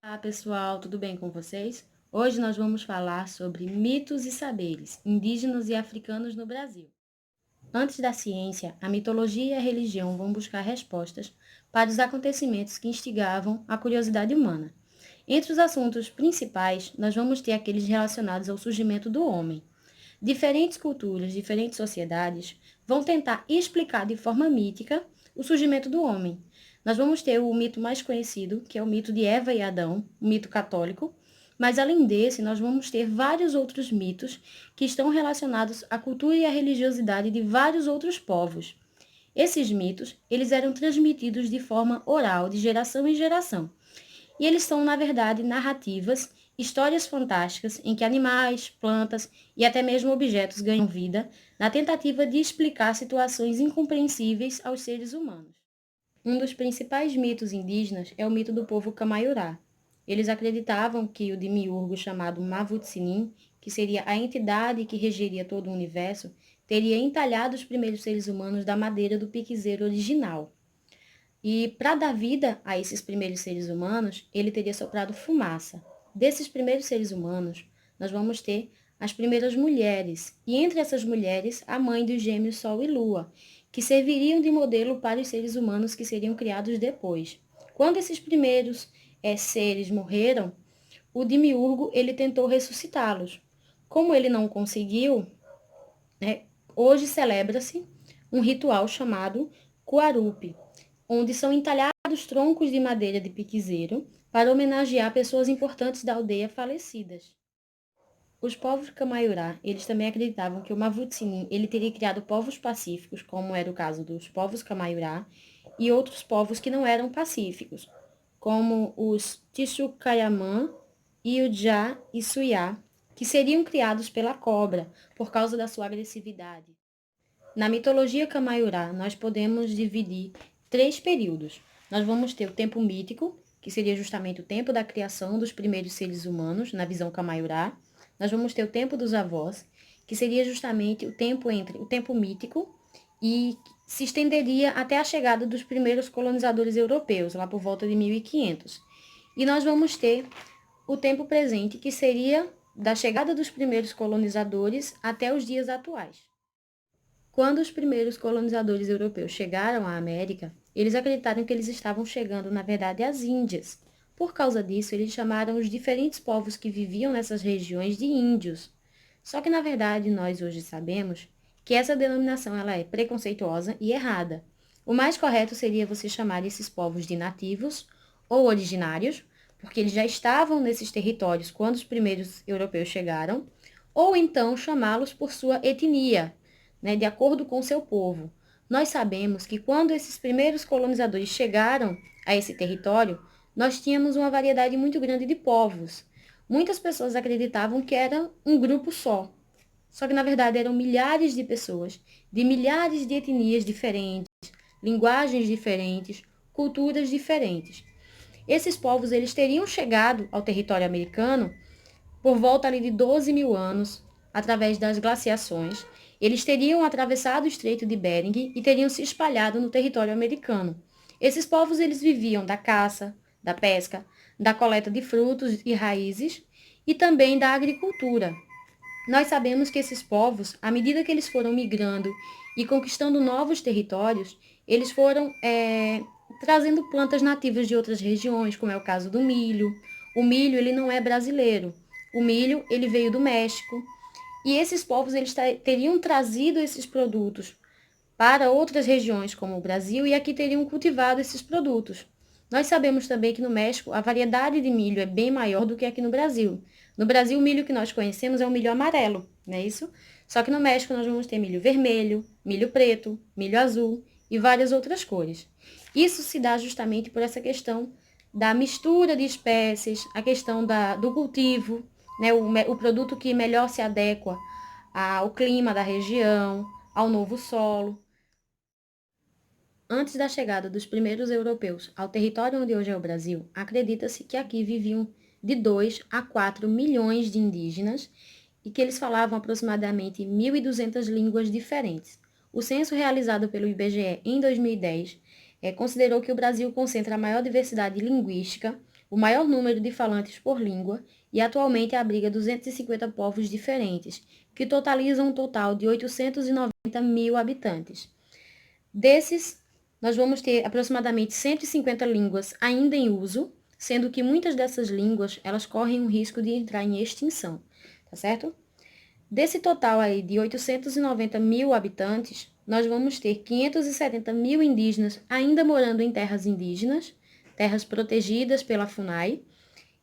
Olá pessoal, tudo bem com vocês? Hoje nós vamos falar sobre mitos e saberes indígenas e africanos no Brasil. Antes da ciência, a mitologia e a religião vão buscar respostas para os acontecimentos que instigavam a curiosidade humana. Entre os assuntos principais, nós vamos ter aqueles relacionados ao surgimento do homem. Diferentes culturas, diferentes sociedades vão tentar explicar de forma mítica o surgimento do homem. Nós vamos ter o mito mais conhecido, que é o mito de Eva e Adão, o mito católico, mas além desse, nós vamos ter vários outros mitos que estão relacionados à cultura e à religiosidade de vários outros povos. Esses mitos, eles eram transmitidos de forma oral, de geração em geração. E eles são, na verdade, narrativas, histórias fantásticas em que animais, plantas e até mesmo objetos ganham vida na tentativa de explicar situações incompreensíveis aos seres humanos. Um dos principais mitos indígenas é o mito do povo Camaiurá. Eles acreditavam que o demiurgo chamado Mavut-Sinim, que seria a entidade que regeria todo o universo, teria entalhado os primeiros seres humanos da madeira do piquezeiro original. E para dar vida a esses primeiros seres humanos, ele teria soprado fumaça. Desses primeiros seres humanos, nós vamos ter as primeiras mulheres, e entre essas mulheres, a mãe dos gêmeos Sol e Lua, que serviriam de modelo para os seres humanos que seriam criados depois. Quando esses primeiros seres morreram, o Demiurgo ele tentou ressuscitá-los. Como ele não conseguiu, hoje celebra-se um ritual chamado Kuarupi, onde são entalhados troncos de madeira de piquezeiro para homenagear pessoas importantes da aldeia falecidas. Os povos Camaiurá, eles também acreditavam que o Mavut-Sinim, ele teria criado povos pacíficos, como era o caso dos povos Camaiurá, e outros povos que não eram pacíficos, como os Tixucaiamã, Iujá e Suyá, que seriam criados pela cobra, por causa da sua agressividade. Na mitologia Camaiurá, nós podemos dividir 3 períodos. Nós vamos ter o tempo mítico, que seria justamente o tempo da criação dos primeiros seres humanos, na visão Camaiurá. Nós vamos ter o tempo dos avós, que seria justamente o tempo entre o tempo mítico e se estenderia até a chegada dos primeiros colonizadores europeus, lá por volta de 1500. E nós vamos ter o tempo presente, que seria da chegada dos primeiros colonizadores até os dias atuais. Quando os primeiros colonizadores europeus chegaram à América, eles acreditaram que eles estavam chegando, na verdade, às Índias. Por causa disso, eles chamaram os diferentes povos que viviam nessas regiões de índios. Só que, na verdade, nós hoje sabemos que essa denominação ela é preconceituosa e errada. O mais correto seria você chamar esses povos de nativos ou originários, porque eles já estavam nesses territórios quando os primeiros europeus chegaram, ou então chamá-los por sua etnia, de acordo com seu povo. Nós sabemos que quando esses primeiros colonizadores chegaram a esse território, nós tínhamos uma variedade muito grande de povos. Muitas pessoas acreditavam que era um grupo só. Só que, na verdade, eram milhares de pessoas, de milhares de etnias diferentes, linguagens diferentes, culturas diferentes. Esses povos eles teriam chegado ao território americano por volta ali de 12 mil anos, através das glaciações. Eles teriam atravessado o Estreito de Bering e teriam se espalhado no território americano. Esses povos eles viviam da caça, da pesca, da coleta de frutos e raízes e também da agricultura. Nós sabemos que esses povos, à medida que eles foram migrando e conquistando novos territórios, eles foram trazendo plantas nativas de outras regiões, como é o caso do milho. O milho ele não é brasileiro. O milho ele veio do México. E esses povos eles teriam trazido esses produtos para outras regiões, como o Brasil, e aqui teriam cultivado esses produtos. Nós sabemos também que no México a variedade de milho é bem maior do que aqui no Brasil. No Brasil, o milho que nós conhecemos é o milho amarelo, não é isso? Só que no México nós vamos ter milho vermelho, milho preto, milho azul e várias outras cores. Isso se dá justamente por essa questão da mistura de espécies, a questão do cultivo, o produto que melhor se adequa ao clima da região, ao novo solo. Antes da chegada dos primeiros europeus ao território onde hoje é o Brasil, acredita-se que aqui viviam de 2 a 4 milhões de indígenas e que eles falavam aproximadamente 1.200 línguas diferentes. O censo realizado pelo IBGE em 2010 considerou que o Brasil concentra a maior diversidade linguística, o maior número de falantes por língua e atualmente abriga 250 povos diferentes, que totalizam um total de 890 mil habitantes. Desses, nós vamos ter aproximadamente 150 línguas ainda em uso, sendo que muitas dessas línguas, elas correm o risco de entrar em extinção, tá certo? Desse total aí de 890 mil habitantes, nós vamos ter 570 mil indígenas ainda morando em terras indígenas, terras protegidas pela FUNAI,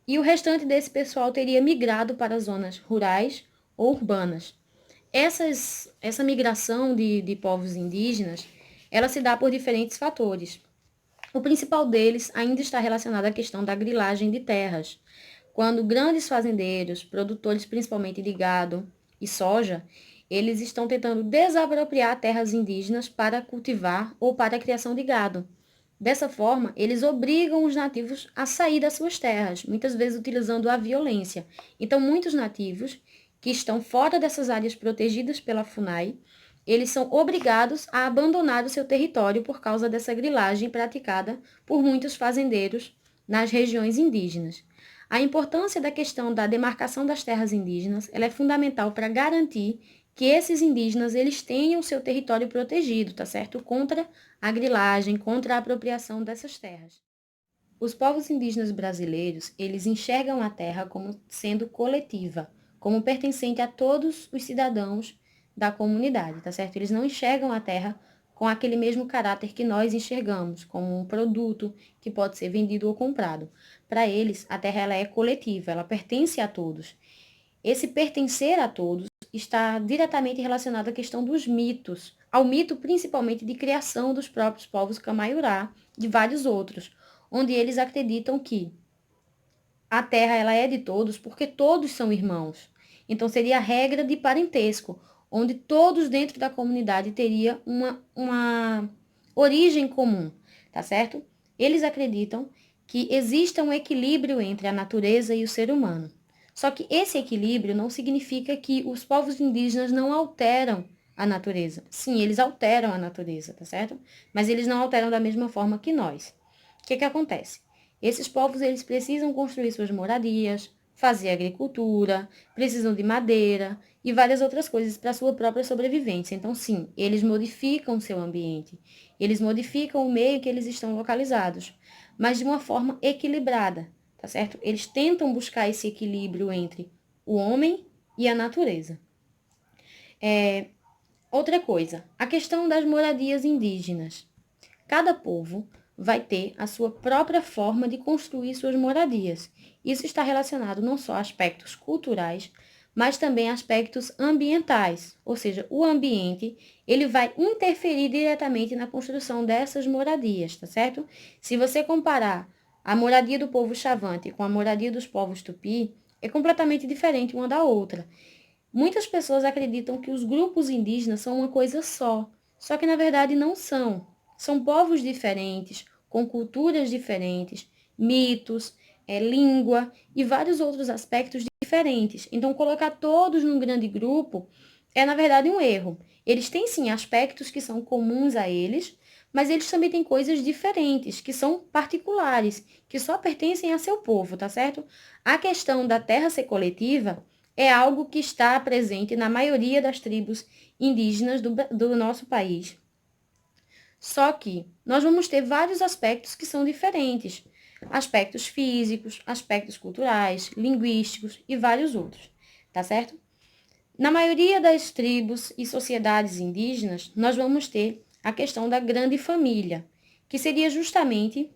e o restante desse pessoal teria migrado para zonas rurais ou urbanas. Essa migração de povos indígenas, ela se dá por diferentes fatores. O principal deles ainda está relacionado à questão da grilagem de terras, quando grandes fazendeiros, produtores principalmente de gado e soja, eles estão tentando desapropriar terras indígenas para cultivar ou para a criação de gado. Dessa forma, eles obrigam os nativos a sair das suas terras, muitas vezes utilizando a violência. Então, muitos nativos que estão fora dessas áreas protegidas pela FUNAI, eles são obrigados a abandonar o seu território por causa dessa grilagem praticada por muitos fazendeiros nas regiões indígenas. A importância da questão da demarcação das terras indígenas, ela é fundamental para garantir que esses indígenas eles tenham seu território protegido, tá certo? Contra a grilagem, contra a apropriação dessas terras. Os povos indígenas brasileiros, eles enxergam a terra como sendo coletiva, como pertencente a todos os cidadãos da comunidade, tá certo? Eles não enxergam a terra com aquele mesmo caráter que nós enxergamos, como um produto que pode ser vendido ou comprado. Para eles, a terra ela é coletiva, ela pertence a todos. Esse pertencer a todos está diretamente relacionado à questão dos mitos, ao mito principalmente de criação dos próprios povos Camaiurá e vários outros, onde eles acreditam que a terra ela é de todos porque todos são irmãos. Então seria a regra de parentesco, onde todos dentro da comunidade teria uma origem comum, tá certo? Eles acreditam que exista um equilíbrio entre a natureza e o ser humano. Só que esse equilíbrio não significa que os povos indígenas não alteram a natureza. Sim, eles alteram a natureza, tá certo? Mas eles não alteram da mesma forma que nós. O que acontece? Esses povos eles precisam construir suas moradias, fazer agricultura, precisam de madeira e várias outras coisas para sua própria sobrevivência. Então, sim, eles modificam o seu ambiente, eles modificam o meio que eles estão localizados, mas de uma forma equilibrada, tá certo? Eles tentam buscar esse equilíbrio entre o homem e a natureza. Outra coisa, a questão das moradias indígenas. Cada povo vai ter a sua própria forma de construir suas moradias. Isso está relacionado não só a aspectos culturais, mas também a aspectos ambientais, ou seja, o ambiente, ele vai interferir diretamente na construção dessas moradias, tá certo? Se você comparar a moradia do povo Xavante com a moradia dos povos Tupi, é completamente diferente uma da outra. Muitas pessoas acreditam que os grupos indígenas são uma coisa só que na verdade não são. São povos diferentes, com culturas diferentes, mitos, língua e vários outros aspectos diferentes. Então, colocar todos num grande grupo é, na verdade, um erro. Eles têm, sim, aspectos que são comuns a eles, mas eles também têm coisas diferentes, que são particulares, que só pertencem a seu povo, tá certo? A questão da terra ser coletiva é algo que está presente na maioria das tribos indígenas do nosso país. Só que nós vamos ter vários aspectos que são diferentes. Aspectos físicos, aspectos culturais, linguísticos e vários outros, tá certo? Na maioria das tribos e sociedades indígenas, nós vamos ter a questão da grande família, que seria justamente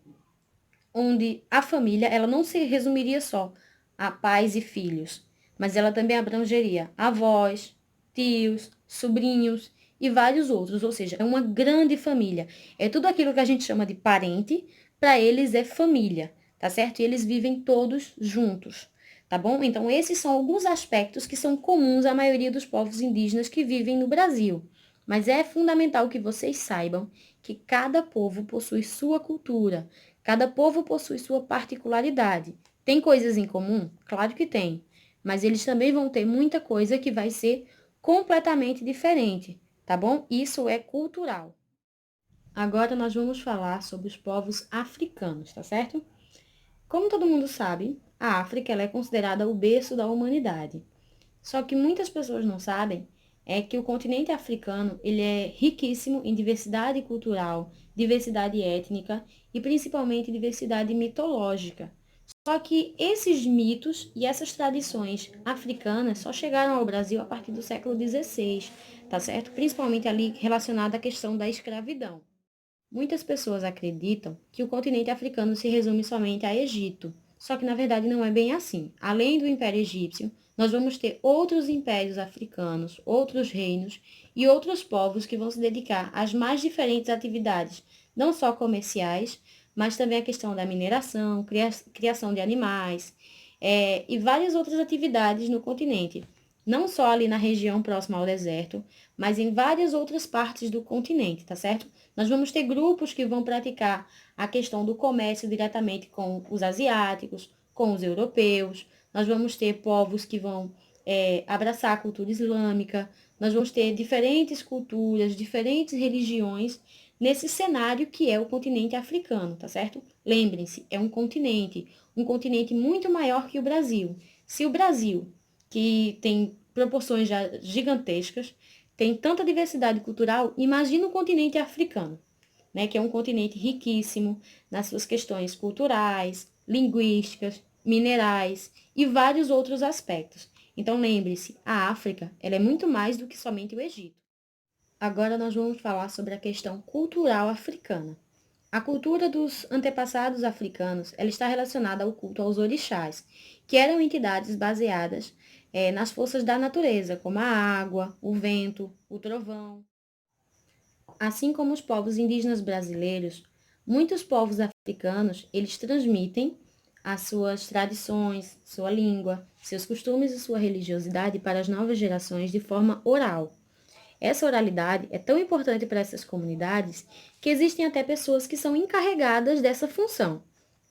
onde a família ela não se resumiria só a pais e filhos, mas ela também abrangeria avós, tios, sobrinhos e vários outros, ou seja, é uma grande família. É tudo aquilo que a gente chama de parente, para eles é família, tá certo? E eles vivem todos juntos, tá bom? Então, esses são alguns aspectos que são comuns à maioria dos povos indígenas que vivem no Brasil. Mas é fundamental que vocês saibam que cada povo possui sua cultura, cada povo possui sua particularidade. Tem coisas em comum? Claro que tem, mas eles também vão ter muita coisa que vai ser completamente diferente, tá bom? Isso é cultural. Agora nós vamos falar sobre os povos africanos, tá certo? Como todo mundo sabe, a África ela é considerada o berço da humanidade. Só que muitas pessoas não sabem é que o continente africano ele é riquíssimo em diversidade cultural, diversidade étnica e principalmente diversidade mitológica. Só que esses mitos e essas tradições africanas só chegaram ao Brasil a partir do século XVI, tá certo? Principalmente ali relacionada à questão da escravidão. Muitas pessoas acreditam que o continente africano se resume somente a Egito, só que na verdade não é bem assim. Além do Império Egípcio, nós vamos ter outros impérios africanos, outros reinos e outros povos que vão se dedicar às mais diferentes atividades, não só comerciais, mas também a questão da mineração, criação de animais, e várias outras atividades no continente. Não só ali na região próxima ao deserto, mas em várias outras partes do continente, tá certo? Nós vamos ter grupos que vão praticar a questão do comércio diretamente com os asiáticos, com os europeus. Nós vamos ter povos que vão abraçar a cultura islâmica. Nós vamos ter diferentes culturas, diferentes religiões nesse cenário que é o continente africano, tá certo? Lembrem-se, é um continente muito maior que o Brasil. Se o Brasil, que tem proporções já gigantescas, tem tanta diversidade cultural, imagina o continente africano, né, que é um continente riquíssimo nas suas questões culturais, linguísticas, minerais e vários outros aspectos. Então lembre-se, a África, ela é muito mais do que somente o Egito. Agora nós vamos falar sobre a questão cultural africana. A cultura dos antepassados africanos, ela está relacionada ao culto aos orixás, que eram entidades baseadas nas forças da natureza, como a água, o vento, o trovão. Assim como os povos indígenas brasileiros, muitos povos africanos, eles transmitem as suas tradições, sua língua, seus costumes e sua religiosidade para as novas gerações de forma oral. Essa oralidade é tão importante para essas comunidades que existem até pessoas que são encarregadas dessa função.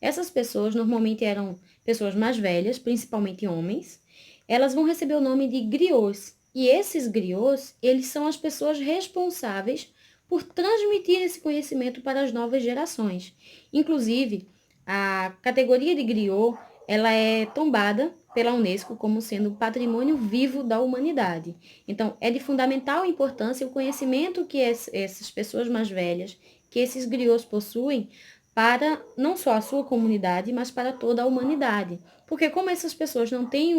Essas pessoas normalmente eram pessoas mais velhas, principalmente homens. Elas vão receber o nome de griots. E esses griots, eles são as pessoas responsáveis por transmitir esse conhecimento para as novas gerações. Inclusive, a categoria de griot, ela é tombada pela Unesco como sendo patrimônio vivo da humanidade. Então, é de fundamental importância o conhecimento que essas pessoas mais velhas, que esses griots possuem, para não só a sua comunidade, mas para toda a humanidade. Porque como essas pessoas não têm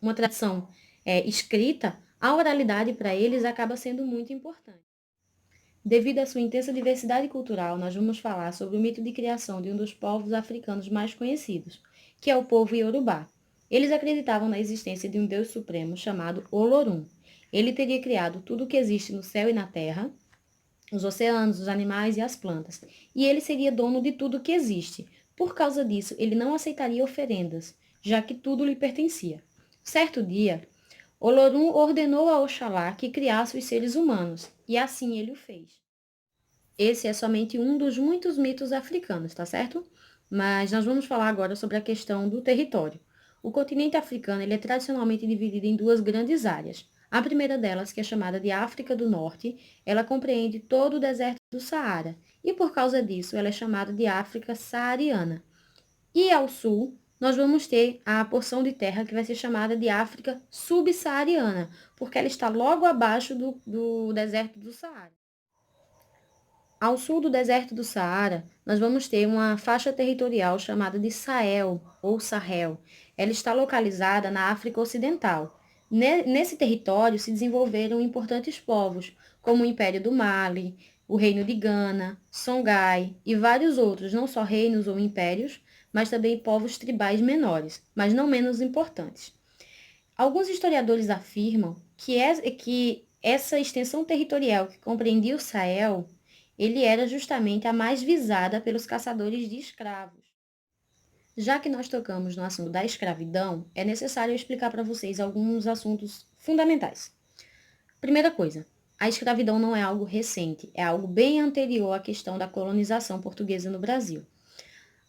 uma tradição escrita, a oralidade para eles acaba sendo muito importante. Devido à sua intensa diversidade cultural, nós vamos falar sobre o mito de criação de um dos povos africanos mais conhecidos, que é o povo Iorubá. Eles acreditavam na existência de um Deus supremo chamado Olorum. Ele teria criado tudo o que existe no céu e na terra, os oceanos, os animais e as plantas, e ele seria dono de tudo o que existe. Por causa disso, ele não aceitaria oferendas, já que tudo lhe pertencia. Certo dia, Olorum ordenou a Oxalá que criasse os seres humanos, e assim ele o fez. Esse é somente um dos muitos mitos africanos, tá certo? Mas nós vamos falar agora sobre a questão do território. O continente africano ele é tradicionalmente dividido em duas grandes áreas. A primeira delas, que é chamada de África do Norte, ela compreende todo o deserto do Saara, e por causa disso ela é chamada de África saariana. E ao sul, nós vamos ter a porção de terra que vai ser chamada de África subsaariana, porque ela está logo abaixo do deserto do Saara. Ao sul do deserto do Saara, nós vamos ter uma faixa territorial chamada de Sahel ou Sahel. Ela está localizada na África Ocidental. Nesse território se desenvolveram importantes povos, como o Império do Mali, o Reino de Gana, Songhai e vários outros, não só reinos ou impérios, mas também povos tribais menores, mas não menos importantes. Alguns historiadores afirmam que essa extensão territorial que compreendia o Sahel, ele era justamente a mais visada pelos caçadores de escravos. Já que nós tocamos no assunto da escravidão, é necessário explicar para vocês alguns assuntos fundamentais. Primeira coisa, a escravidão não é algo recente, é algo bem anterior à questão da colonização portuguesa no Brasil.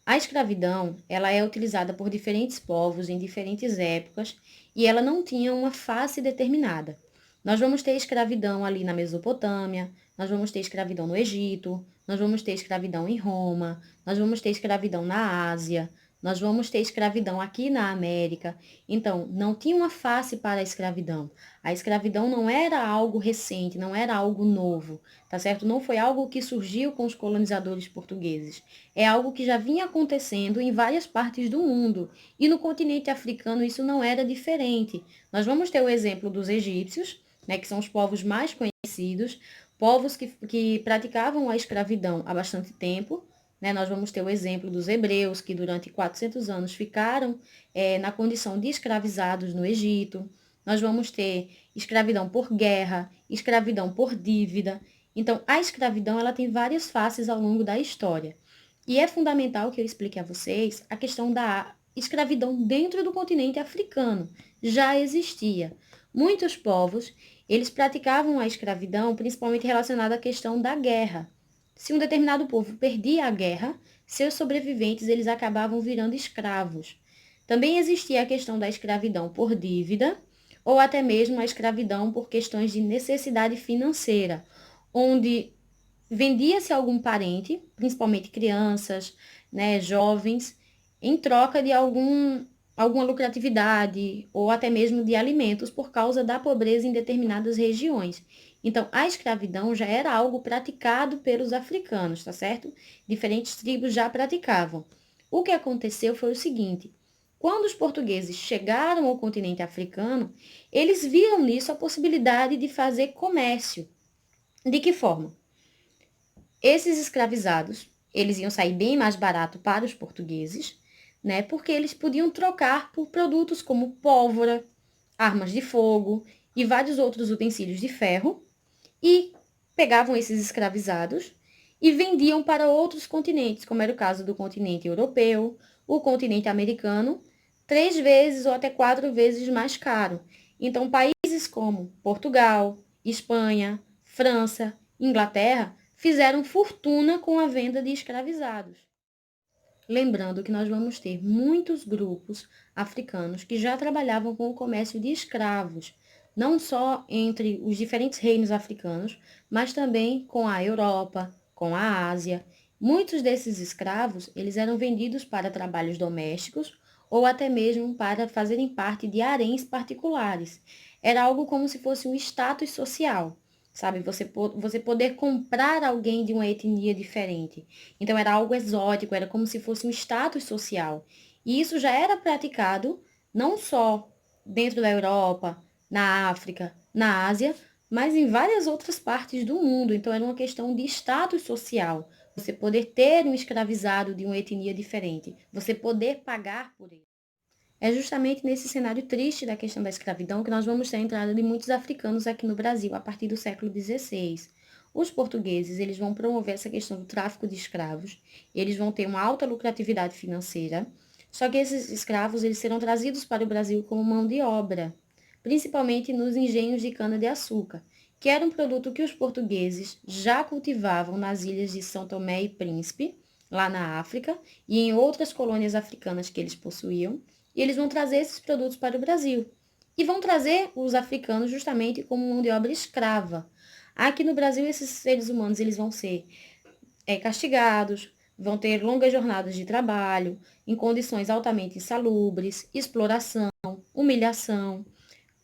A escravidão, ela é utilizada por diferentes povos em diferentes épocas e ela não tinha uma face determinada. Nós vamos ter escravidão ali na Mesopotâmia, nós vamos ter escravidão no Egito, nós vamos ter escravidão em Roma, nós vamos ter escravidão na Ásia, nós vamos ter escravidão aqui na América. Então, não tinha uma face para a escravidão. A escravidão não era algo recente, não era algo novo, tá certo? Não foi algo que surgiu com os colonizadores portugueses. É algo que já vinha acontecendo em várias partes do mundo. E no continente africano isso não era diferente. Nós vamos ter o exemplo dos egípcios, né, que são os povos mais conhecidos, povos que praticavam a escravidão há bastante tempo, né? Nós vamos ter o exemplo dos hebreus, que durante 400 anos ficaram na condição de escravizados no Egito. Nós vamos ter escravidão por guerra, escravidão por dívida. Então, a escravidão ela tem várias faces ao longo da história. E é fundamental que eu explique a vocês a questão da escravidão dentro do continente africano. Já existia. Muitos povos, eles praticavam a escravidão principalmente relacionada à questão da guerra. Se um determinado povo perdia a guerra, seus sobreviventes eles acabavam virando escravos. Também existia a questão da escravidão por dívida, ou até mesmo a escravidão por questões de necessidade financeira, onde vendia-se algum parente, principalmente crianças, né, jovens, em troca de alguma lucratividade ou até mesmo de alimentos por causa da pobreza em determinadas regiões. Então, a escravidão já era algo praticado pelos africanos, tá certo? Diferentes tribos já praticavam. O que aconteceu foi o seguinte: quando os portugueses chegaram ao continente africano, eles viram nisso a possibilidade de fazer comércio. De que forma? Esses escravizados, eles iam sair bem mais barato para os portugueses, né? Porque eles podiam trocar por produtos como pólvora, armas de fogo e vários outros utensílios de ferro e pegavam esses escravizados e vendiam para outros continentes, como era o caso do continente europeu, o continente americano, 3 vezes ou até 4 vezes mais caro. Então, países como Portugal, Espanha, França, Inglaterra fizeram fortuna com a venda de escravizados. Lembrando que nós vamos ter muitos grupos africanos que já trabalhavam com o comércio de escravos, não só entre os diferentes reinos africanos, mas também com a Europa, com a Ásia. Muitos desses escravos, eles eram vendidos para trabalhos domésticos ou até mesmo para fazerem parte de haréns particulares. Era algo como se fosse um status social, sabe? Você poder comprar alguém de uma etnia diferente. Então era algo exótico, era como se fosse um status social. E isso já era praticado não só dentro da Europa, na África, na Ásia, mas em várias outras partes do mundo. Então era uma questão de status social. Você poder ter um escravizado de uma etnia diferente, você poder pagar por ele. É justamente nesse cenário triste da questão da escravidão que nós vamos ter a entrada de muitos africanos aqui no Brasil a partir do século XVI. Os portugueses, eles vão promover essa questão do tráfico de escravos, eles vão ter uma alta lucratividade financeira, só que esses escravos, eles serão trazidos para o Brasil como mão de obra, principalmente nos engenhos de cana-de-açúcar, que era um produto que os portugueses já cultivavam nas ilhas de São Tomé e Príncipe, lá na África, e em outras colônias africanas que eles possuíam, e eles vão trazer esses produtos para o Brasil. E vão trazer os africanos justamente como mão de obra escrava. Aqui no Brasil, esses seres humanos eles vão ser castigados, vão ter longas jornadas de trabalho, em condições altamente insalubres, exploração, humilhação.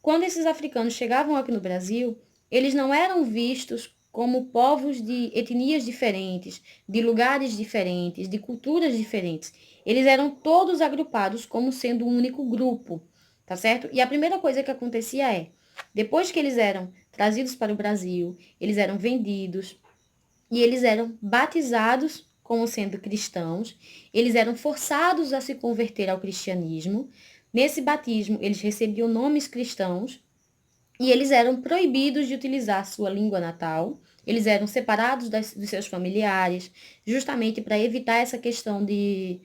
Quando esses africanos chegavam aqui no Brasil, eles não eram vistos como povos de etnias diferentes, de lugares diferentes, de culturas diferentes. Eles eram todos agrupados como sendo um único grupo, tá certo? E a primeira coisa que acontecia depois que eles eram trazidos para o Brasil, eles eram vendidos e eles eram batizados como sendo cristãos, eles eram forçados a se converter ao cristianismo. Nesse batismo, eles recebiam nomes cristãos e eles eram proibidos de utilizar sua língua natal, eles eram separados dos seus familiares, justamente para evitar essa questão de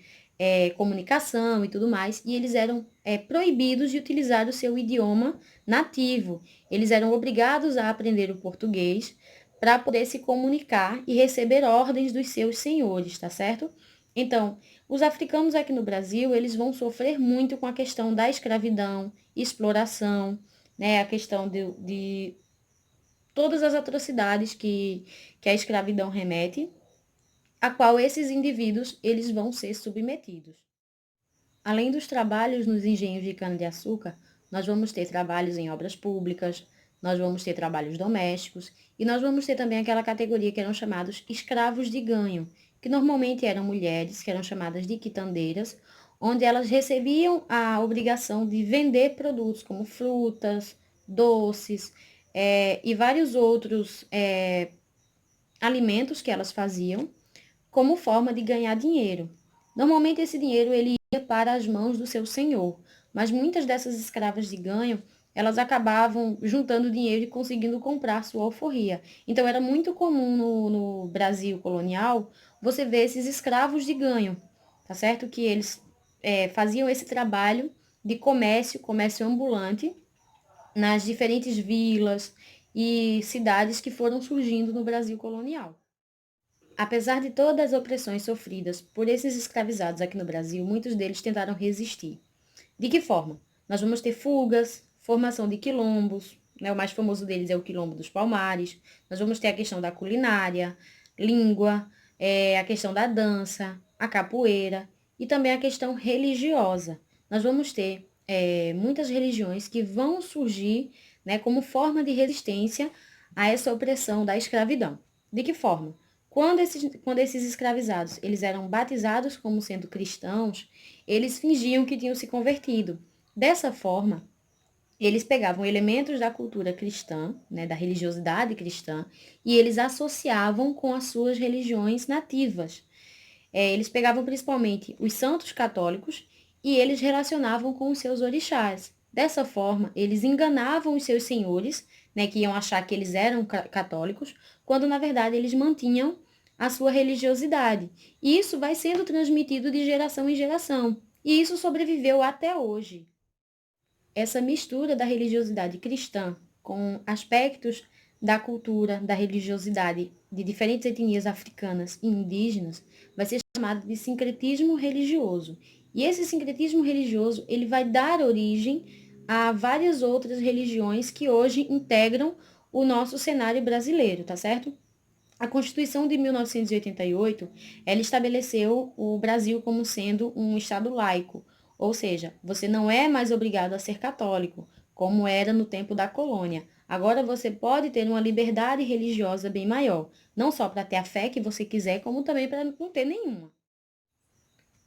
comunicação e tudo mais, e eles eram proibidos de utilizar o seu idioma nativo. Eles eram obrigados a aprender o português para poder se comunicar e receber ordens dos seus senhores, tá certo? Então, os africanos aqui no Brasil, eles vão sofrer muito com a questão da escravidão, exploração, né, a questão de todas as atrocidades que a escravidão remete. a qual esses indivíduos eles vão ser submetidos. Além dos trabalhos nos engenhos de cana-de-açúcar, nós vamos ter trabalhos em obras públicas, nós vamos ter trabalhos domésticos e nós vamos ter também aquela categoria que eram chamados escravos de ganho, que normalmente eram mulheres, que eram chamadas de quitandeiras, onde elas recebiam a obrigação de vender produtos como frutas, doces e vários outros alimentos que elas faziam como forma de ganhar dinheiro. Normalmente esse dinheiro ele ia para as mãos do seu senhor, mas muitas dessas escravas de ganho, elas acabavam juntando dinheiro e conseguindo comprar sua alforria. Então era muito comum no Brasil colonial você ver esses escravos de ganho, tá certo? Que eles faziam esse trabalho de comércio ambulante, nas diferentes vilas e cidades que foram surgindo no Brasil colonial. Apesar de todas as opressões sofridas por esses escravizados aqui no Brasil, muitos deles tentaram resistir. De que forma? Nós vamos ter fugas, formação de quilombos, né? O mais famoso deles é o Quilombo dos Palmares. Nós vamos ter a questão da culinária, língua, a questão da dança, a capoeira e também a questão religiosa. Nós vamos ter muitas religiões que vão surgir, né, como forma de resistência a essa opressão da escravidão. De que forma? Quando esses escravizados eles eram batizados como sendo cristãos, eles fingiam que tinham se convertido. Dessa forma, eles pegavam elementos da cultura cristã, né, da religiosidade cristã, e eles associavam com as suas religiões nativas. Eles pegavam principalmente os santos católicos e eles relacionavam com os seus orixás. Dessa forma, eles enganavam os seus senhores, né, que iam achar que eles eram católicos, quando na verdade eles mantinham a sua religiosidade. E isso vai sendo transmitido de geração em geração. E isso sobreviveu até hoje. Essa mistura da religiosidade cristã com aspectos da cultura, da religiosidade de diferentes etnias africanas e indígenas vai ser chamado de sincretismo religioso. E esse sincretismo religioso, ele vai dar origem a várias outras religiões que hoje integram o nosso cenário brasileiro, tá certo? A Constituição de 1988, ela estabeleceu o Brasil como sendo um estado laico, ou seja, você não é mais obrigado a ser católico, como era no tempo da colônia. Agora você pode ter uma liberdade religiosa bem maior, não só para ter a fé que você quiser, como também para não ter nenhuma.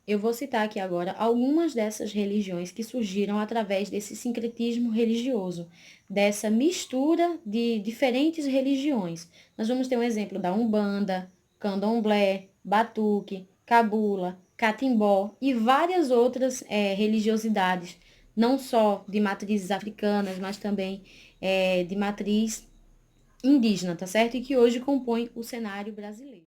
Eu vou citar aqui agora algumas dessas religiões que surgiram através desse sincretismo religioso, dessa mistura de diferentes religiões. Nós vamos ter um exemplo da Umbanda, Candomblé, Batuque, Cabula, Catimbó e várias outras religiosidades, não só de matrizes africanas, mas também de matriz indígena, tá certo? E que hoje compõem o cenário brasileiro.